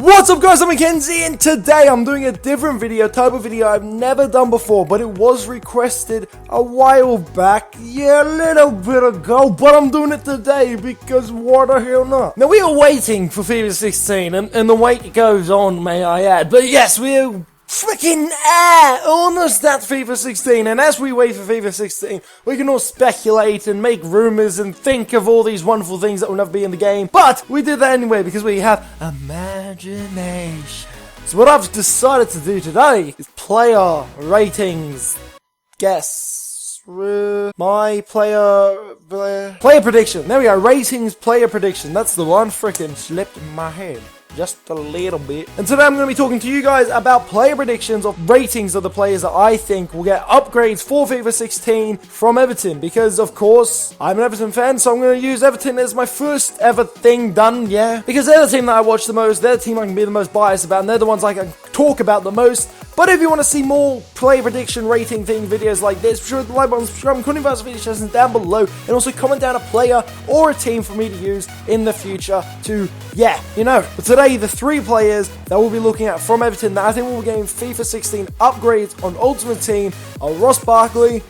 What's up guys, I'm Mackenzie and today I'm doing a different type of video I've never done before, but it was requested a while back, a little bit ago, but I'm doing it today because what the hell not? Now we are waiting for FIFA 16 and the wait goes on, may I add, but yes, we're freaking almost at FIFA 16, and as we wait for FIFA 16, we can all speculate and make rumors and think of all these wonderful things that will never be in the game, but we did that anyway because we have imagination. So what I've decided to do today is player ratings. Guess my player prediction. There we go, ratings, player prediction. That's the one. Freaking slipped in my head just a little bit. And today I'm going to be talking to you guys about player predictions of ratings of the players that I think will get upgrades for FIFA 16 from Everton, because of course I'm an Everton fan, so I'm going to use Everton as my first ever thing done, because they're the team that I watch the most, they're the team I can be the most biased about, and they're the ones I can talk about the most. But if you want to see more player prediction rating thing videos like this, be sure to hit the like button, subscribe, and comment video suggestions down below, and also comment down a player or a team for me to use in the future to, But today, the three players that we'll be looking at from Everton that I think will be getting FIFA 16 upgrades on Ultimate Team are Ross Barkley,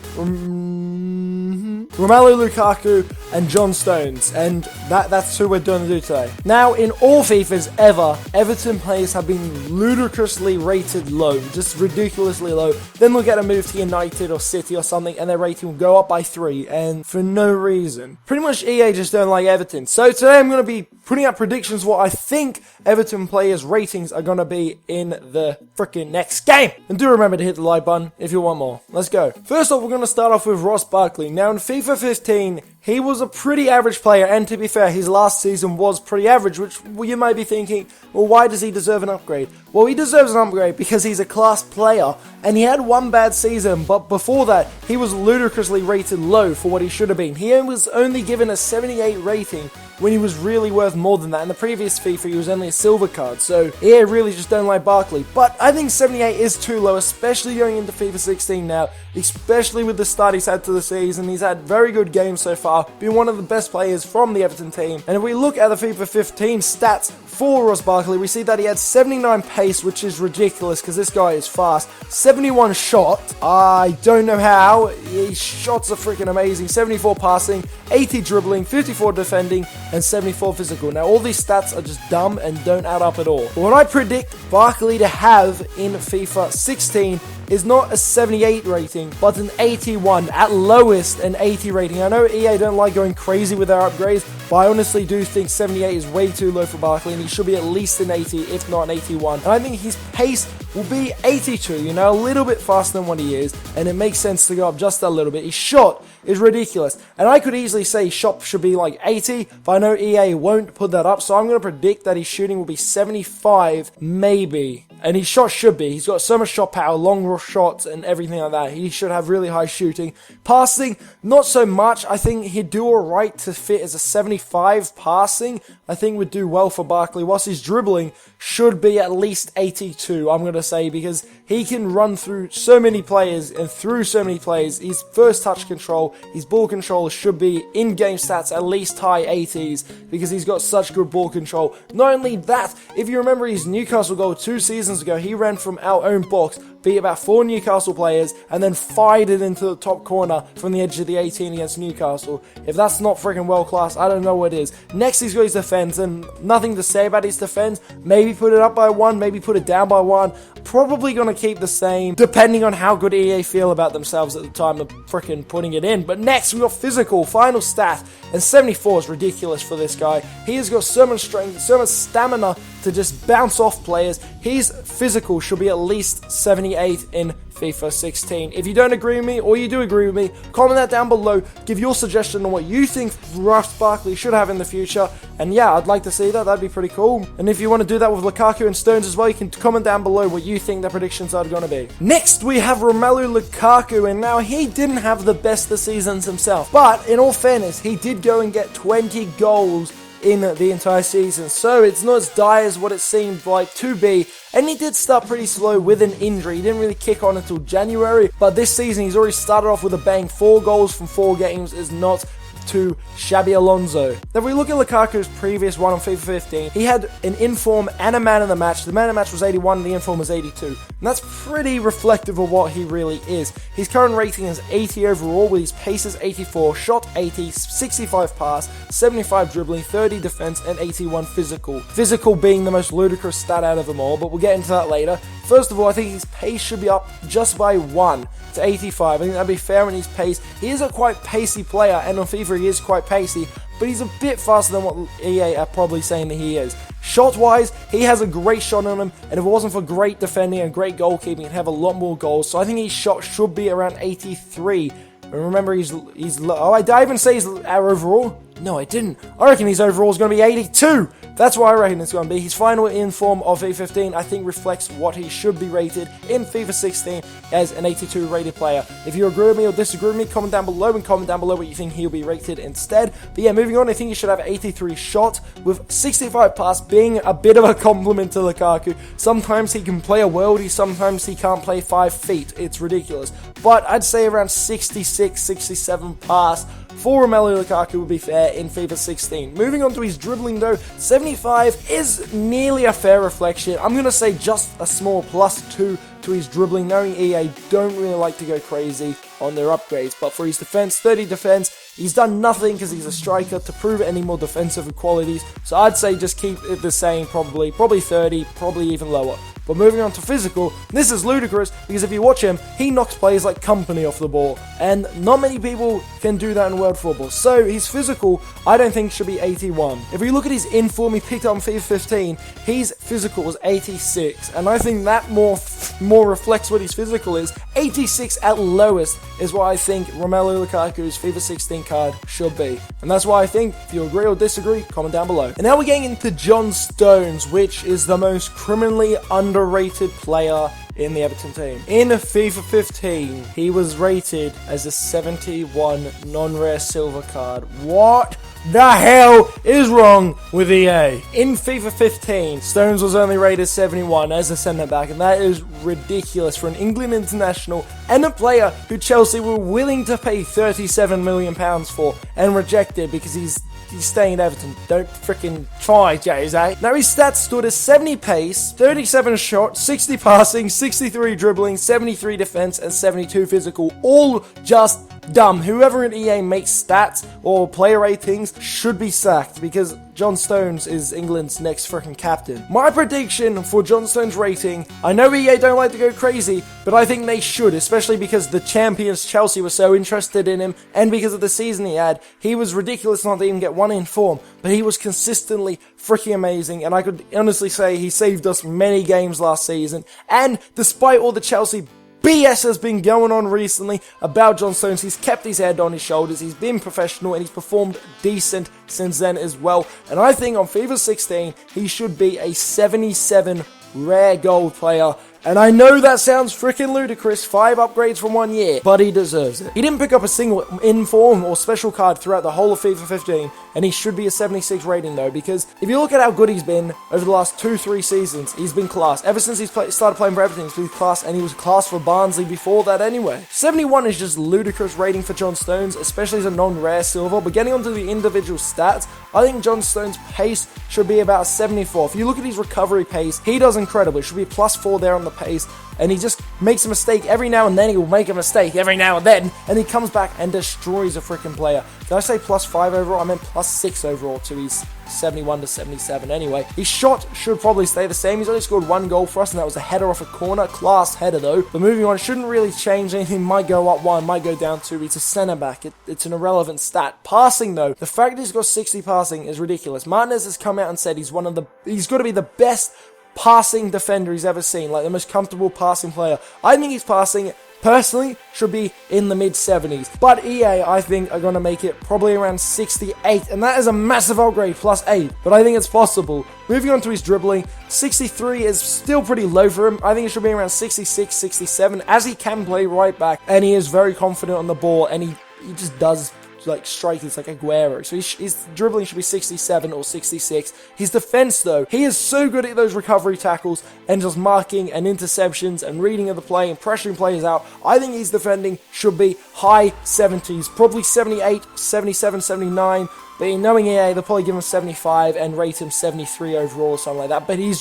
Romelu Lukaku, and John Stones, and that's who we're going to do today. Now, in all FIFAs ever, Everton players have been ludicrously rated low, just ridiculously low. Then they'll get a move to United or City or something, and their rating will go up by 3, and for no reason. Pretty much EA just don't like Everton. So today I'm going to be putting up predictions what I think Everton players' ratings are going to be in the freaking next game. And do remember to hit the like button if you want more. Let's go. First off, we're going to start off with Ross Barkley. Now, in FIFA 15, he was a pretty average player, and to be fair, his last season was pretty average, which you might be thinking, well, why does he deserve an upgrade? Well, he deserves an upgrade because he's a class player, and he had one bad season, but before that, he was ludicrously rated low for what he should have been. He was only given a 78 rating when he was really worth more than that. In the previous FIFA, he was only a silver card, so yeah, really just don't like Barkley. But I think 78 is too low, especially going into FIFA 16 now, especially with the start he's had to the season. He's had very good games so far, being one of the best players from the Everton team. And if we look at the FIFA 15 stats for Ross Barkley, we see that he had 79 pace, which is ridiculous because this guy is fast. 71 shot, I don't know how, his shots are freaking amazing. 74 passing, 80 dribbling, 54 defending, and 74 physical. Now all these stats are just dumb and don't add up at all. But what I predict Barkley to have in FIFA 16 is not a 78 rating, but an 81, at lowest an 80 rating. I know EA don't like going crazy with their upgrades, but I honestly do think 78 is way too low for Barkley, and he should be at least an 80, if not an 81. And I think his pace will be 82, a little bit faster than what he is, and it makes sense to go up just a little bit. His shot is ridiculous, and I could easily say his shot should be like 80, but I know EA won't put that up, so I'm going to predict that his shooting will be 75, maybe. And his shot should be. He's got so much shot power, long shots, and everything like that. He should have really high shooting. Passing, not so much. I think he'd do alright to fit as a 75 passing. I think would do well for Barkley. Whilst his dribbling should be at least 82, I'm going to say, because he can run through so many players and through so many players. His first touch control, his ball control should be in-game stats at least high 80s because he's got such good ball control. Not only that, if you remember his Newcastle goal 2 seasons ago, he ran from our own box, beat about 4 Newcastle players, and then fired it into the top corner from the edge of the 18 against Newcastle. If that's not freaking world class, I don't know what is. Next, he's got his defense, and nothing to say about his defense. Maybe put it up by 1, maybe put it down by 1. Probably going to keep the same, depending on how good EA feel about themselves at the time of freaking putting it in. But next, we got physical, final stat, and 74 is ridiculous for this guy. He has got so much strength, so much stamina to just bounce off players. His physical should be at least 78 in FIFA 16. If you don't agree with me, or you do agree with me, comment that down below. Give your suggestion on what you think Ross Barkley should have in the future. And yeah, I'd like to see that. That'd be pretty cool. And if you want to do that with Lukaku and Stones as well, you can comment down below what you think the predictions are going to be. Next, we have Romelu Lukaku, and now he didn't have the best of seasons himself. But in all fairness, he did go and get 20 goals in the entire season, so it's not as dire as what it seemed like to be. And he did start pretty slow with an injury. He didn't really kick on until January, but this season he's already started off with a bang. 4 goals from 4 games is not to Xabi Alonso. Now, if we look at Lukaku's previous run on FIFA 15, he had an inform and a man of the match. The man of the match was 81 and the inform was 82. And that's pretty reflective of what he really is. His current rating is 80 overall, with his pace is 84, shot 80, 65 pass, 75 dribbling, 30 defense, and 81 physical. Physical being the most ludicrous stat out of them all, but we'll get into that later. First of all, I think his pace should be up just by 1 to 85. I think that'd be fair in his pace. He is a quite pacey player, and on FIFA he is quite pacey, but he's a bit faster than what EA are probably saying that he is. Shot-wise, he has a great shot on him, and if it wasn't for great defending and great goalkeeping, he'd have a lot more goals. So I think his shot should be around 83. And remember, he's oh, did I even say he's overall? No, I didn't. I reckon his overall is going to be 82. That's what I reckon it's going to be. His final inform of FIFA 15, I think, reflects what he should be rated in FIFA 16 as an 82 rated player. If you agree with me or disagree with me, comment down below and comment down below what you think he'll be rated instead. But yeah, moving on, I think he should have 83 shot with 65 pass, being a bit of a compliment to Lukaku. Sometimes he can play a worldie, sometimes he can't play 5 feet. It's ridiculous. But I'd say around 66, 67 pass for Romelu Lukaku would be fair in FIFA 16. Moving on to his dribbling though, 75 is nearly a fair reflection. I'm going to say just a small +2 to his dribbling, knowing EA don't really like to go crazy on their upgrades. But for his defense, 30 defense, he's done nothing because he's a striker to prove any more defensive qualities. So I'd say just keep it the same, probably 30, probably even lower. But moving on to physical, this is ludicrous because if you watch him, he knocks players like company off the ball, and not many people can do that in world football. So his physical, I don't think should be 81. If we look at his inform he picked up on FIFA 15, his physical was 86, and I think that more reflects what his physical is. 86 at lowest is what I think Romelu Lukaku's FIFA 16 card should be, and that's why I think. If you agree or disagree, comment down below. And now we're getting into John Stones, which is the most criminally underrated player in the Everton team. In FIFA 15, he was rated as a 71 non-rare silver card. What the hell is wrong with EA? In FIFA 15, Stones was only rated 71 as a centre-back, and that is ridiculous for an England international and a player who Chelsea were willing to pay £37 million for and rejected because he's staying at Everton. Don't freaking try, Jose. Now his stats stood as 70 pace, 37 shot, 60 passing, 63 dribbling, 73 defense, and 72 physical. All just dumb. Whoever in EA makes stats or player ratings should be sacked because John Stones is England's next freaking captain. My prediction for John Stones' rating, I know EA don't like to go crazy, but I think they should, especially because the champions Chelsea were so interested in him, and because of the season he had. He was ridiculous not to even get one in form, but he was consistently freaking amazing, and I could honestly say he saved us many games last season. And despite all the Chelsea BS has been going on recently about John Stones, he's kept his head on his shoulders, he's been professional, and he's performed decent since then as well. And I think on FIFA 16, he should be a 77 rare gold player. And I know that sounds freaking ludicrous, 5 upgrades from 1 year, but he deserves it. He didn't pick up a single inform or special card throughout the whole of FIFA 15, and he should be a 76 rating though, because if you look at how good he's been over the last 2-3 seasons, he's been class. Ever since he's started playing for Everton, he's been class, and he was class for Barnsley before that anyway. 71 is just ludicrous rating for John Stones, especially as a non-rare silver, but getting onto the individual stats, I think John Stones' pace should be about 74. If you look at his recovery pace, he does incredible. It should be a +4 there on the pace, and he just makes a mistake every now and then. He will make a mistake every now and then, and he comes back and destroys a freaking player. Did I say +5 overall? I meant +6 overall to his 71 to 77 anyway. His shot should probably stay the same. He's only scored 1 goal for us, and that was a header off a corner. Class header though. But moving on, it shouldn't really change anything. Might go up 1, might go down 2. He's a centre back. It's an irrelevant stat. Passing though, the fact that he's got 60 passing is ridiculous. Martinez has come out and said he's got to be the best passing defender he's ever seen, like the most comfortable passing player. I think his passing personally should be in the mid-70s, but EA I think are going to make it probably around 68, and that is a massive upgrade, +8, but I think it's possible. Moving on to his dribbling, 63 is still pretty low for him. I think it should be around 66, 67, as he can play right back, and he is very confident on the ball, and he just does like strikers like Aguero. So his dribbling should be 67 or 66. His defense, though, he is so good at those recovery tackles and just marking and interceptions and reading of the play and pressuring players out. I think his defending should be high 70s, probably 78, 77, 79. But in knowing EA, they'll probably give him 75 and rate him 73 overall or something like that. But his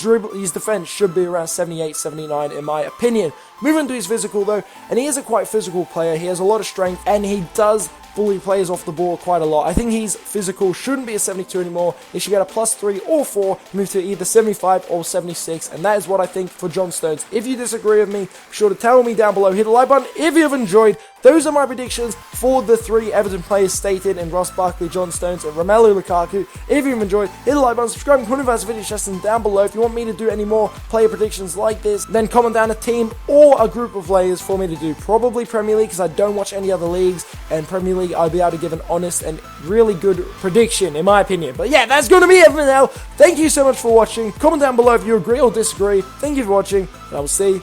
defense should be around 78, 79 in my opinion. Moving to his physical though, and he is a quite physical player. He has a lot of strength and he does bully players off the ball quite a lot. I think his physical shouldn't be a 72 anymore. He should get a +3 or 4, move to either 75 or 76, and that is what I think for John Stones. If you disagree with me, be sure to tell me down below. Hit the like button if you have enjoyed. Those are my predictions for the 3 Everton players stated in Ross Barkley, John Stones, and Romelu Lukaku. If you've enjoyed, hit the like button, subscribe, and comment about this video suggestions down below. If you want me to do any more player predictions like this, then comment down a team or a group of players for me to do. Probably Premier League, because I don't watch any other leagues, and Premier League I'll be able to give an honest and really good prediction, in my opinion. But yeah, that's going to be it for now. Thank you so much for watching. Comment down below if you agree or disagree. Thank you for watching, and I will see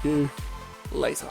you later.